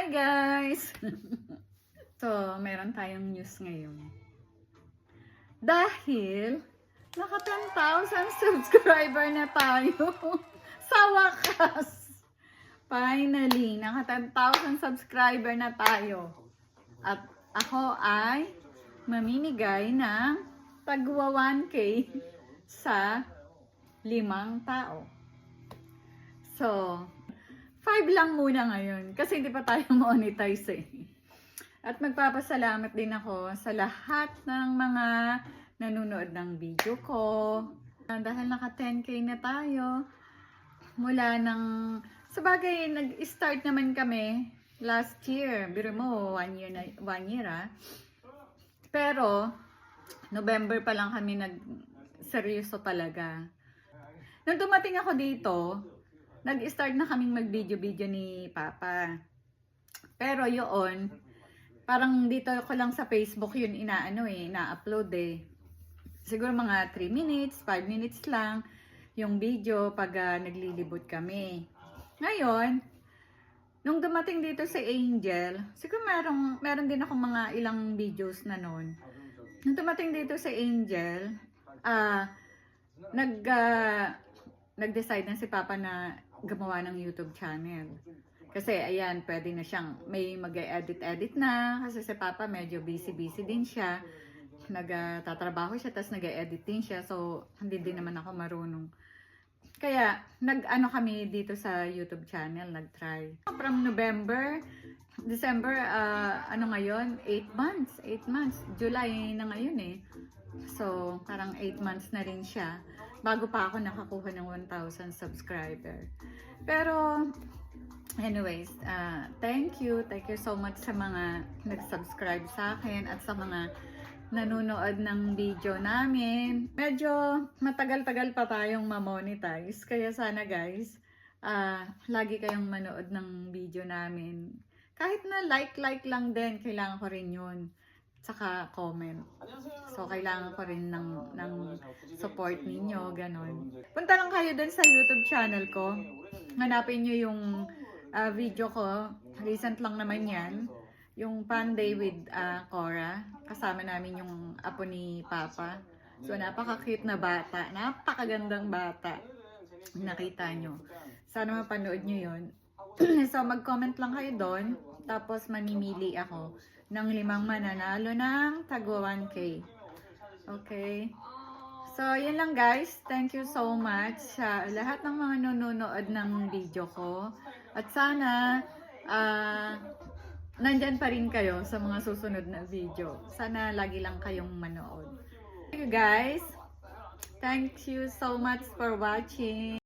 Hi guys! So, meron tayong news ngayon. Dahil, naka 10,000 subscriber na tayo. Sa wakas! Finally, naka 10,000 subscriber na tayo. At ako ay mamimigay ng tagwa 1K sa 5 tao. So, 5 lang muna ngayon kasi hindi pa tayo monetize eh. At magpapasalamat din ako sa lahat ng mga nanonood ng video ko. Dahil naka 10K na tayo. Mula ng... Sabagay, nag-start naman kami last year. Biro mo, 1 year ah. Pero, November pa lang kami nag-seryoso talaga. Nung dumating ako dito, nag-start na kaming mag-video-video ni Papa. Pero yun, parang dito ko lang sa Facebook yun ina-upload eh. Siguro mga 3 minutes, 5 minutes lang yung video pag naglilibot kami. Ngayon, nung dumating dito si Angel, siguro meron din ako mga ilang videos na noon. Nung dumating dito si Angel, nag-decide na si Papa na gumawa ng YouTube channel. Kasi ayan, pwede na siyang may mag-edit na kasi si Papa medyo busy din siya. Nagtatrabaho siya tapos nag-edit din siya. So, hindi din naman ako marunong. Kaya, nag-ano kami dito sa YouTube channel, nag-try. From November, December, ano ngayon? 8 months. July na ngayon eh. So, parang 8 months na rin siya. Bago pa ako nakakuha ng 1,000 subscriber. Pero, anyways, thank you so much sa mga nag-subscribe sa akin at sa mga nanonood ng video namin. Medyo matagal-tagal pa tayong ma-monetize. Kaya sana guys, lagi kayong manood ng video namin. Kahit na like lang din, kailangan ko rin yun. Saka comment. So, kailangan ko rin ng support ninyo, ganon. Punta lang kayo dun sa YouTube channel ko. Hanapin nyo yung video ko. Recent lang naman yan. Yung Panday with Cora. Kasama namin yung apo ni Papa. So, napaka-cute na bata. Napakagandang bata. Nakita nyo. Sana mapanood nyo yun. So, mag-comment lang kayo doon. Tapos, mamimili ako ng 5 mananalo ng tagwa 1K. Okay? So, yun lang guys. Thank you so much sa lahat ng mga nanonood ng video ko. At sana, nandyan pa rin kayo sa mga susunod na video. Sana lagi lang kayong manood. Thank you guys. Thank you so much for watching.